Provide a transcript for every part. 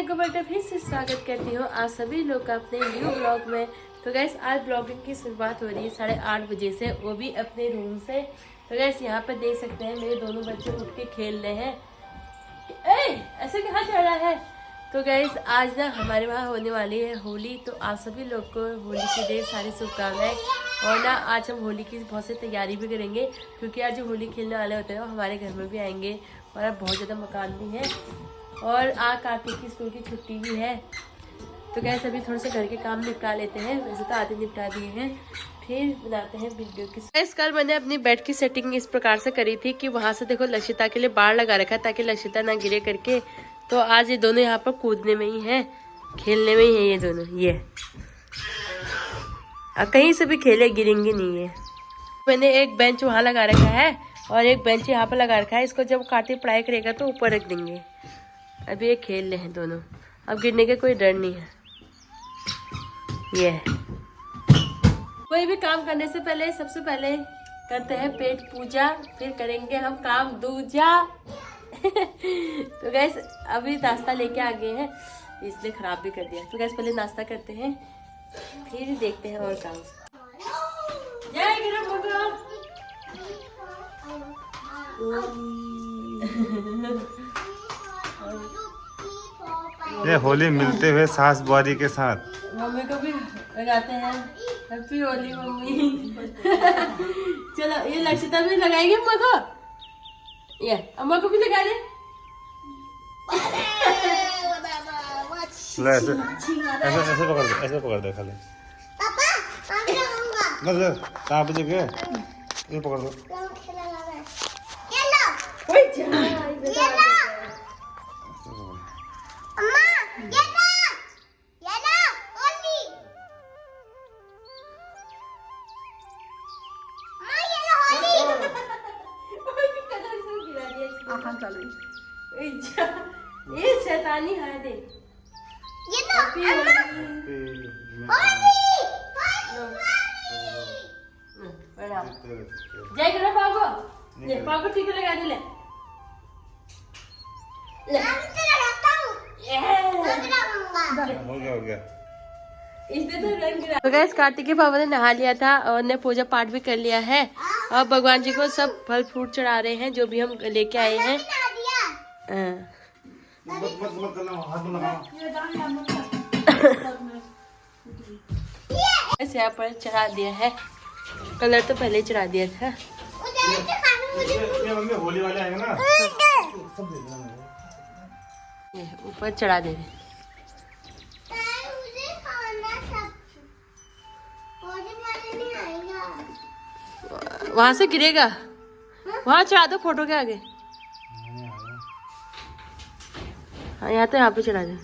को बेटा फिर से स्वागत करती हूँ आप सभी लोग का अपने न्यू ब्लॉग में। तो गैस आज ब्लॉगिंग की शुरुआत हो रही है 8:30 बजे से, वो भी अपने रूम से। तो गैस यहाँ पर देख सकते हैं मेरे दोनों बच्चे उठ के खेल रहे हैं। ऐसे कहाँ चल रहा है। तो गैस आज ना हमारे वहाँ होने वाली है होली, तो आप सभी लोग को होली की ढेर सारी शुभकामनाएं। और ना आज हम होली की बहुत सी तैयारी भी करेंगे, क्योंकि आज जो होली खेलने वाले होते हैं वो हमारे घर में भी आएंगे और अब बहुत ज़्यादा मकान भी है और आज कार्तिक की स्कूल की छुट्टी भी है। तो गैस अभी थोड़ा सा घर के काम निपटा लेते हैं, वैसे तो आधे निपटा दिए हैं, फिर बनाते हैं वीडियो की। गैस कल मैंने अपनी बेड की सेटिंग इस प्रकार से करी थी कि वहाँ से देखो लक्षिता के लिए बाड़ लगा रखा ताकि लक्षिता ना गिरे करके। तो आज ये दोनों यहाँ पर कूदने में ही है, खेलने में ही है ये दोनों। ये कहीं से भी खेले गिरेंगे नहीं है। मैंने एक बेंच वहाँ लगा रखा है और एक बेंच यहाँ पर लगा रखा है। इसको जब कार्तिक पढ़ाई करेगा तो ऊपर रख देंगे। अभी ये खेल रहे हैं दोनों, अब गिरने का कोई डर नहीं है। ये कोई भी काम करने से पहले सबसे पहले करते हैं पेट पूजा, फिर करेंगे हम काम दूजा। तो गैस अभी नाश्ता लेके आ गए हैं, इसलिए खराब भी कर दिया। तो गैस पहले नाश्ता करते हैं, फिर देखते हैं और काम। जय ये होली मिलते हुए सास बुआरी के साथ। मम्मी को भी लगाते हैं हैप्पी होली मम्मी। चलो ये लक्षिता भी लगाएंगे अम्मा को, ये अम्मा को भी लगा दे। ऐसे ऐसे ऐसे पकड़ दे, ऐसे पकड़ दे खाली। कहाँ पे जगह ये पकड़ दो। ये शैतानी है दे। ये जय करो पापा, ले पापा ठीक लगा दे। ले हो गया। इसने तो रंग गिरा। तो गैस कार्तिक के पापा ने नहा लिया था और ने पूजा पाठ भी कर लिया है और भगवान जी को सब फल फ्रूट चढ़ा रहे हैं जो भी हम लेके आए हैं। ऐसे यहाँ पर चढ़ा दिया है, कलर तो पहले चढ़ा दिया था। होली वाले आएंगे ना, ये ऊपर चढ़ा दे रहे। वहां से गिरेगा, वहां चढ़ा दो फोटो के आगे। हाँ यहाँ तो यहाँ पे चढ़ा दो।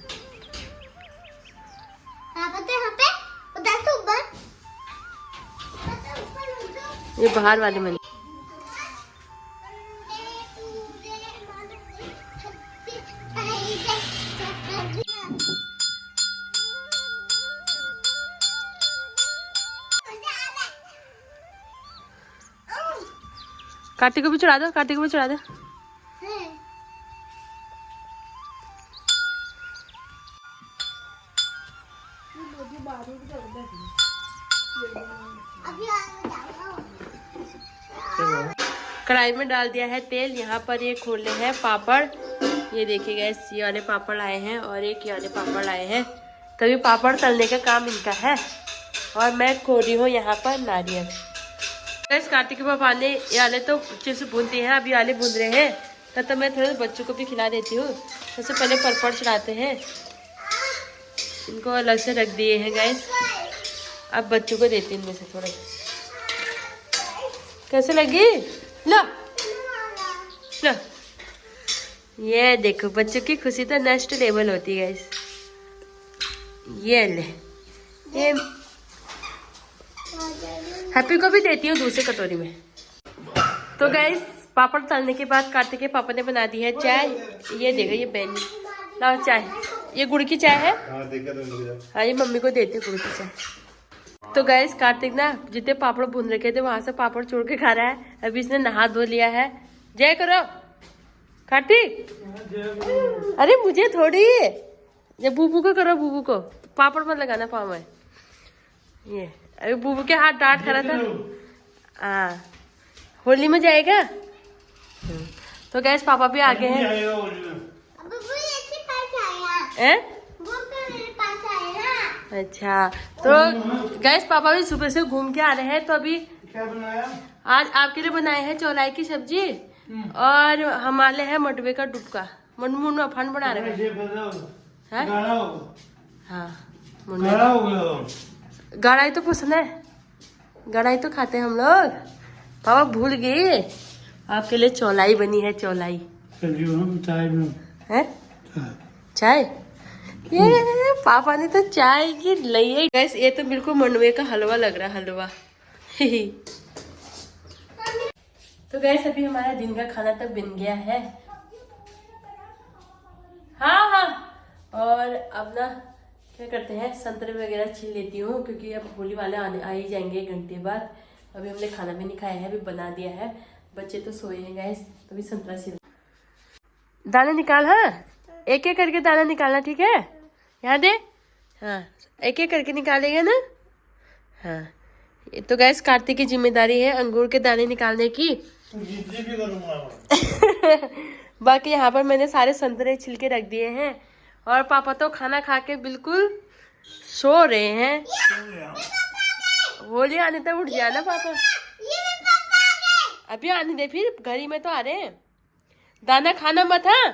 ये बाहर वाले मंदिर। कार्तिक को भी चढ़ा दो, कार्तिक को भी चढ़ा दो। कढ़ाई में डाल दिया है तेल। यहाँ पर ये खोले हैं पापड़। ये देखिए गैस ये वाले पापड़ आए हैं और एक ये वाले पापड़ आए हैं। तभी पापड़ तलने का काम इनका है और मैं खो रही हूँ यहाँ पर नारियल। गैस कार्तिक के पापा ने ये वाले तो चिप्स भूनते हैं, अभी वाले भून रहे हैं, तो मैं थोड़े बच्चों को भी खिला देती हूँ। सबसे पहले पापड़ चढ़ाते हैं, इनको अलग से रख दिए हैं गैस। अब बच्चों को देती हूँ इनमें से थोड़े। कैसे लगी? लो लो, ये देखो बच्चों की खुशी तो नेक्स्ट लेवल होती है गैस। ये ले, ये हैप्पी को भी देती हूँ दूसरे कटोरी में। तो गैस पापड़ तलने के बाद कार्तिक के पापा ने बना दी है चाय। ये देखो ये बहन लाओ चाय, ये गुड़ की चाय है। हाँ ये मम्मी को देती हूँ गुड़ की चाय। तो गैस कार्तिक ना जितने पापड़ भून रखे थे वहां से पापड़ छोड़ के खा रहा है। अभी इसने नहा धो लिया है। जय करो कार्तिक। अरे मुझे थोड़ी ये बूबू को करो, बूबू को पापड़ मत लगाना पाँव में। ये अभी बूबू के हाथ डांट खा रहा था। हाँ होली में जाएगा। तो गैस पापा भी आगे हैं। अच्छा तो गैस पापा भी सुबह से घूम के आ रहे हैं। तो अभी क्या बनाया? आज आपके लिए बनाए हैं चौलाई की सब्जी और हमारे है मटवे का डुबका। मुनमुन अफान बना रहे हैं। हाँ गड़ाई तो पसंद है, गड़ाई तो खाते हैं हम लोग। पापा भूल गए आपके लिए चौलाई बनी है। चौलाई है चाय। ये पापा ने तो चाय की ली है गैस। ये तो बिल्कुल मंडवे का हलवा लग रहा है, हलवा। तो गैस अभी हमारा दिन का खाना तक बन गया है। हाँ हाँ और अब ना क्या करते हैं, संतरे वगैरह छील लेती हूँ क्योंकि अब होली वाले आ ही जाएंगे 1 घंटे बाद। अभी हमने खाना भी नहीं खाया है, अभी बना दिया है। बच्चे तो सोए हैं गैस, तो अभी संतरा छील। दाना निकाल, हाँ एक एक करके दाना निकालना, ठीक है? यहाँ दे। हाँ एक एक करके निकालेगा ना। हाँ ये तो गैस कार्तिक की जिम्मेदारी है अंगूर के दाने निकालने की। बाकी यहाँ पर मैंने सारे संतरे छिलके रख दिए हैं और पापा तो खाना खा के बिल्कुल सो रहे हैं। होली आने तक उठ जाना पापा। अभी आने दे, फिर घड़ी में तो आ रहे हैं। दाना खाना मत, हाँ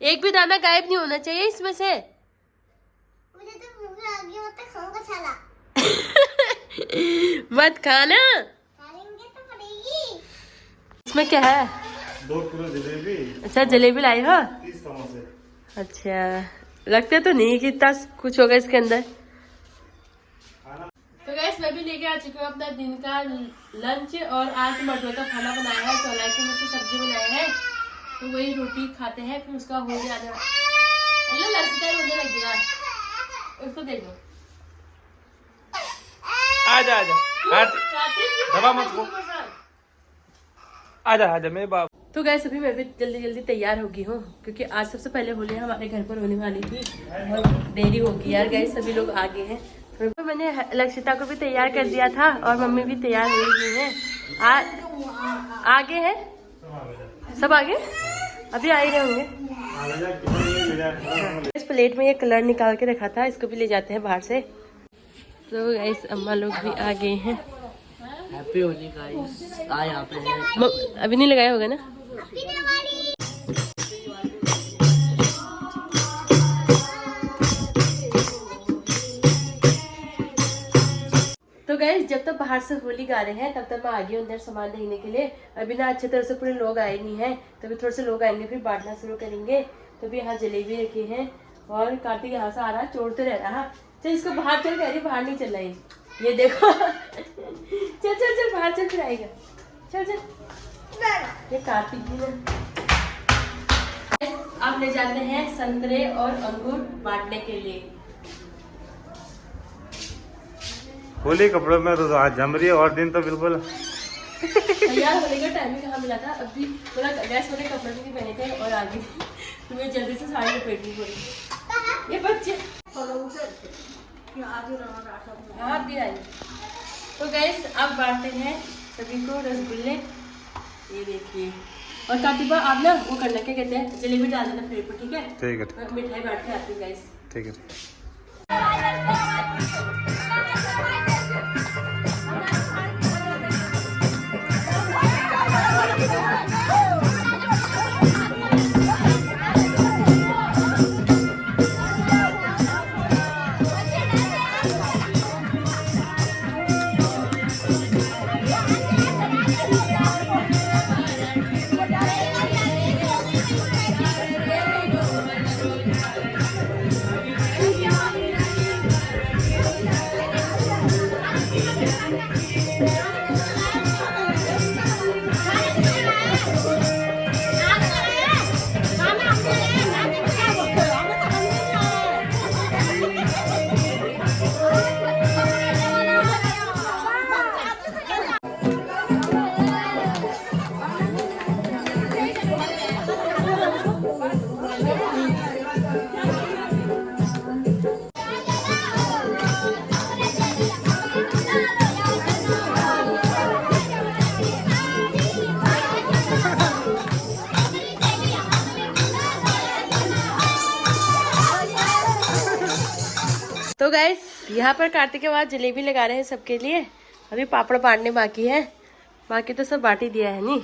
एक भी दाना गायब नहीं होना चाहिए इसमें से। मुझे तो भूख लगी, मत खाऊंगा साला। मत खाना, खाएंगे तो पड़ेगी। इसमें क्या है? 2 किलो जलेबी। अच्छा जलेबी लाई हो? 30 समोसे। अच्छा लगते तो नहीं कि इतना कुछ होगा इसके अंदर। तो गैस मैं भी लेके आ चुकी हूँ अपना दिन का लंच और आज मटवे का खाना बनाया है। चौलाई की मुझसे सब्जी बनाया है, तो वही रोटी खाते हैं। फिर उसका हो गया होने लग गया। उसको देखो, आजा दबा मत को। आजा मेरे बाप। तो गैस अभी मैं भी जल्दी जल्दी तैयार हो गई हूँ क्योंकि आज सबसे पहले होली हमारे घर पर होने वाली थी और देरी हो गई यार। गैस सभी लोग आगे हैं। तो मैंने लक्षिता को भी तैयार कर दिया था और मम्मी भी तैयार हो गई है। आगे है सब, आगे अभी आ ही रहे होंगे। इस प्लेट में ये कलर निकाल के रखा था, इसको भी ले जाते हैं बाहर से। तो गाइस अम्मा लोग भी आ गए हैं। Happy Holi guys. आ यहाँ पे है। अभी नहीं लगाया होगा ना? तो गाइस जब तक बाहर से होली गा रहे हैं तब तक मैं आ गई हूँ अंदर सामान लेने के लिए। अभी ना अच्छे तरह से पूरे लोग आए नहीं हैं, तभी थोड़े से लोग आएंगे फिर बांटना शुरू करेंगे। तो भी यहाँ जलेबी रखी है और कार्तिक यहाँ से आ रहा चोरते रह रहा। चल इसको बाहर चल, कह रही बाहर नहीं चल रहा है। ये देखो चल चल चल बाहर चल, फिर आएगा। चल चल ये कार्तिक जी ने आप ले जाते हैं संतरे और अंगूर बांटने के लिए। होली कपड़ों में तो आज जम रही है और दिन तो बिल्कुल तैयार होने का टाइम ही कहाँ मिला था। अभी पूरा गैस वाले कपड़े भी पहने थे और आगे तो मैं जल्दी से साड़ी लपेटनी पड़ी। ये बच्चे हाँ भी आए। तो गैस अब बांटते हैं सभी को रसगुल्ले। ये देखिए और कातिबा आप ना वो करना क्या कहते हैं, जलेबी डाल देना प्लेट पर, ठीक है? ठीक है, मिठाई बांट के आती हूँ गैस। ठीक है। तो गाइस यहाँ पर कार्तिक के बाद जलेबी लगा रहे हैं सबके लिए। अभी पापड़ बांटने बाकी है, बाकी तो सब बांट ही दिया है नी।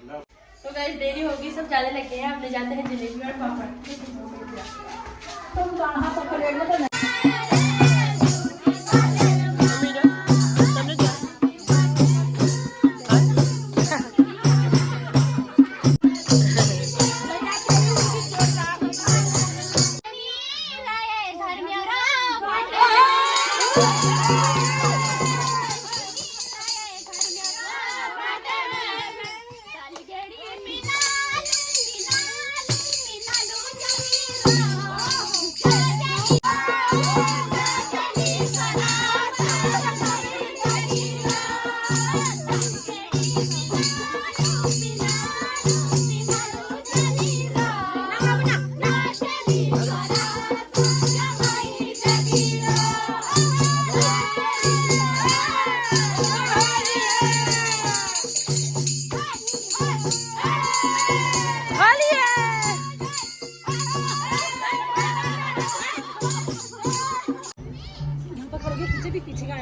तो गाइस देरी होगी, सब जाने लगे हैं। अब ले जाते हैं जलेबी और पापड़।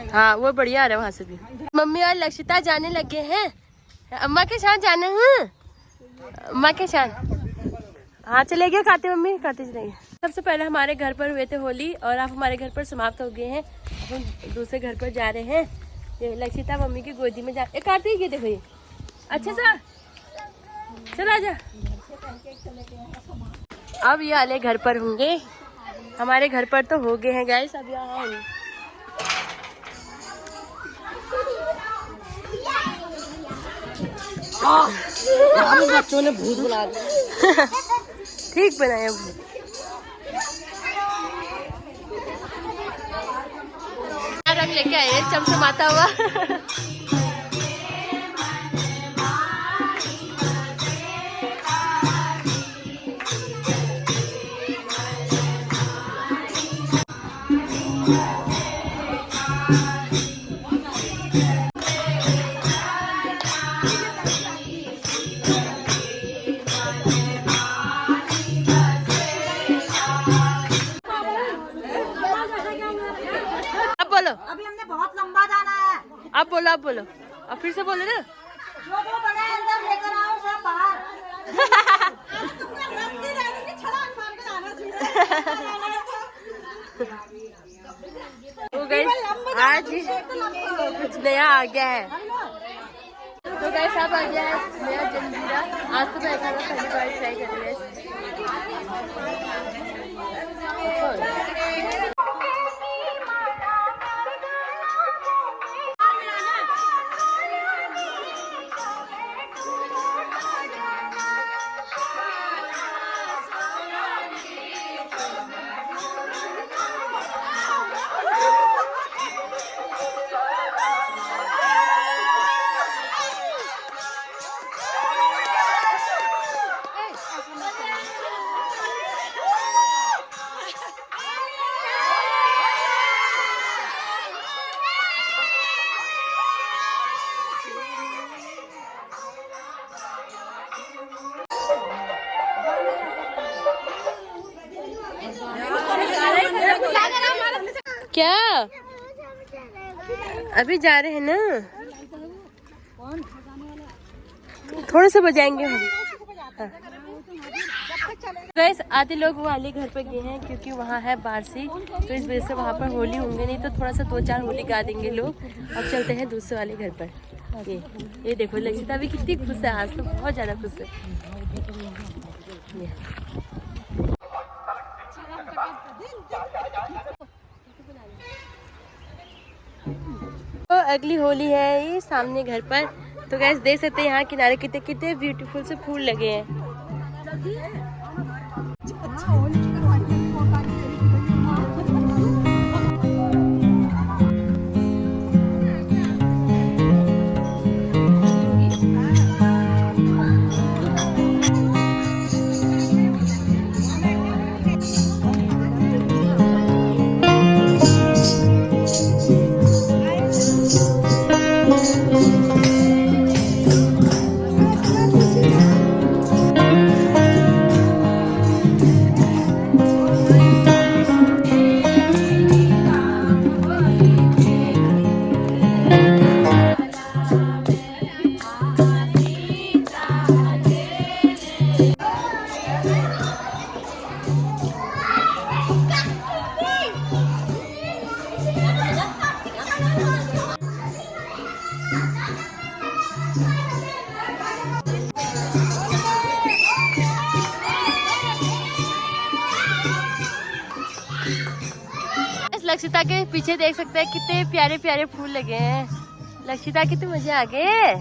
हाँ वो बढ़िया आ रहा है वहाँ से भी। मम्मी और लक्षिता जाने लगे हैं, अम्मा के साथ जाना है। अम्मा के साथ हाँ चले गए खाते, मम्मी खाते चले गए। सबसे पहले हमारे घर पर हुए थे होली और अब हमारे घर पर समाप्त हो गए हैं। अब हम दूसरे घर पर जा रहे हैं। ये लक्षिता मम्मी की गोदी में जा कार्तिक, ये देखो ये अच्छा सा चल आजा। अब ये वाले घर पर होंगे, हमारे घर पर तो हो गए हैं गाइस। अब यहाँ होंगे बच्चों ने भूत बना दिया। ठीक बनाया भूत। रंग लेके आए चमचमाता हुआ। अभी हमने बहुत लंबा जाना है। अब बोलो अब फिर से बोलो ना। जो बड़ा अंदर लेकर आओ सब बाहर। तुमने रस्सी रहने की छलांग मार के आना तो गाइस आज कुछ नया आ गया है। तो गाइस अब आ गया है नया जंजीरा। आज तो मैं ऐसा पहली बार ट्राई कर रही हूँ। क्या अभी जा रहे हैं ना, थोड़े से बजाएंगे हम। हाँ। गैस आधे लोग वाले घर पे गए हैं क्योंकि वहाँ है बारसी, तो इस वजह से वहाँ पर होली होंगे, नहीं तो थोड़ा सा 2-4 होली गा देंगे लोग। अब चलते हैं दूसरे वाले घर पर। ये देखो लक्षिता भी कितनी खुश है, आज तो बहुत ज़्यादा खुश है। तो अगली होली है ये सामने घर पर। तो गैस देख सकते हैं यहाँ किनारे कितने कितने ब्यूटीफुल से फूल लगे हैं। लक्षिता के पीछे देख सकते हैं कितने प्यारे प्यारे फूल लगे हैं। लक्षिता कितने मजे आ गए।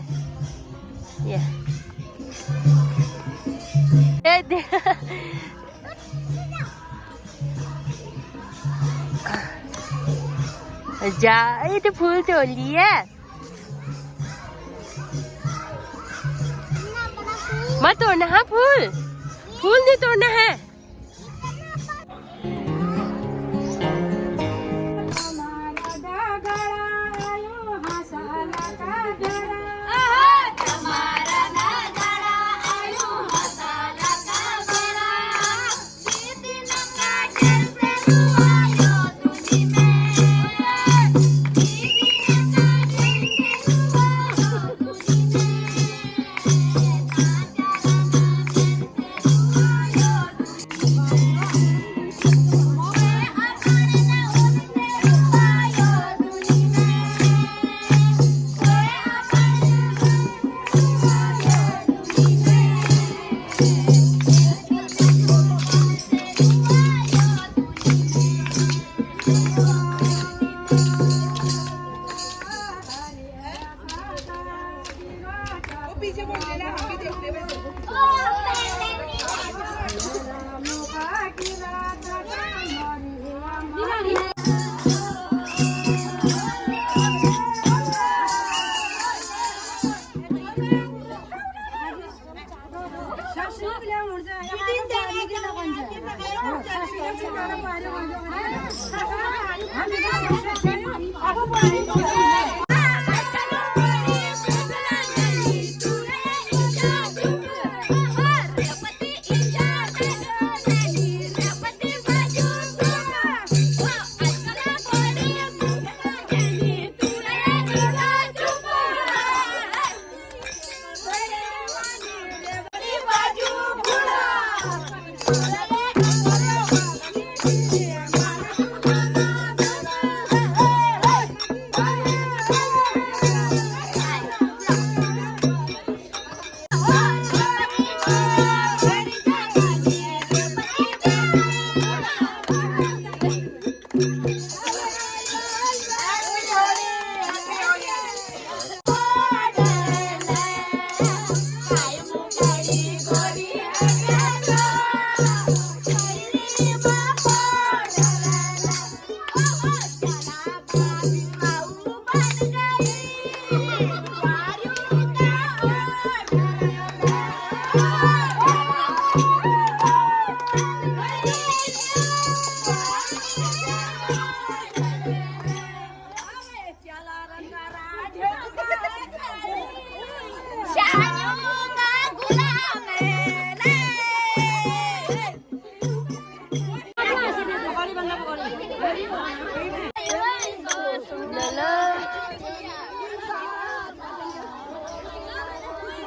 जा ये तो फूल तोड़ लिए। मत तोड़ना। हाँ फूल फूल नहीं तोड़ना है।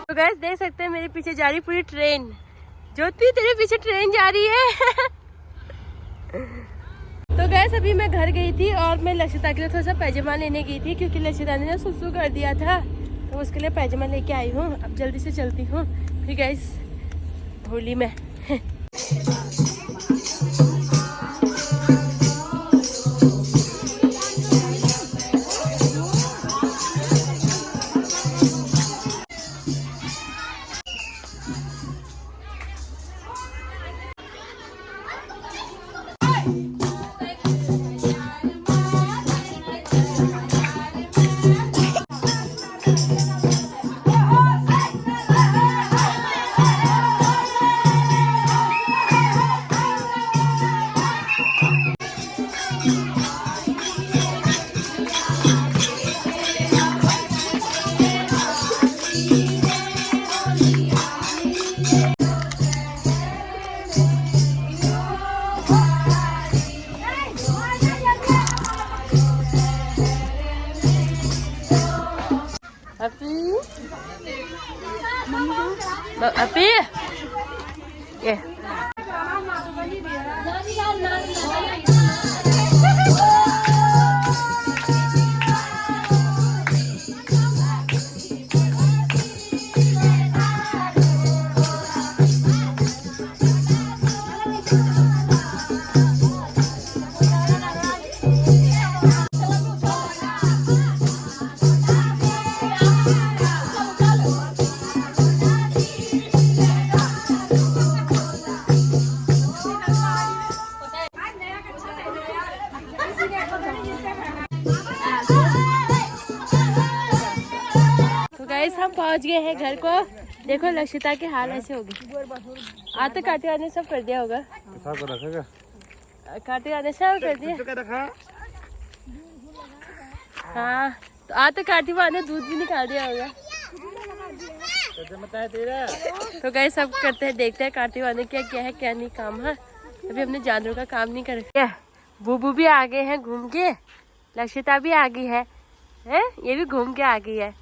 तो गाइस देख सकते हैं मेरे पीछे जा रही पूरी ट्रेन। ज्योति तेरे पीछे ट्रेन जा रही है। तो गाइस अभी मैं घर गई थी और मैं लक्षिता के लिए थोड़ा सा पैजामा लेने गई थी क्योंकि लक्षिता ने ना सुसु कर दिया था, तो उसके लिए पैजामा लेके आई हूँ। अब जल्दी से चलती हूँ फिर गाइस होली में। पहुंच गए हैं घर को। देखो लक्षिता के हाल ऐसे हो गए। आज तो काटे वाले सब कर दिया होगा। को रखेगा काटे वाले सब कर दिया। हाँ तो आज तो काटी वाले दूध भी निकाल दिया होगा। तो गए सब करते हैं, देखते हैं काटी वाले क्या क्या है क्या नहीं काम है। अभी हमने जानवरों का काम नहीं कर। बूबू भी आ गए हैं घूम के, लक्षिता भी आ गई है, ये भी घूम के आ गई है।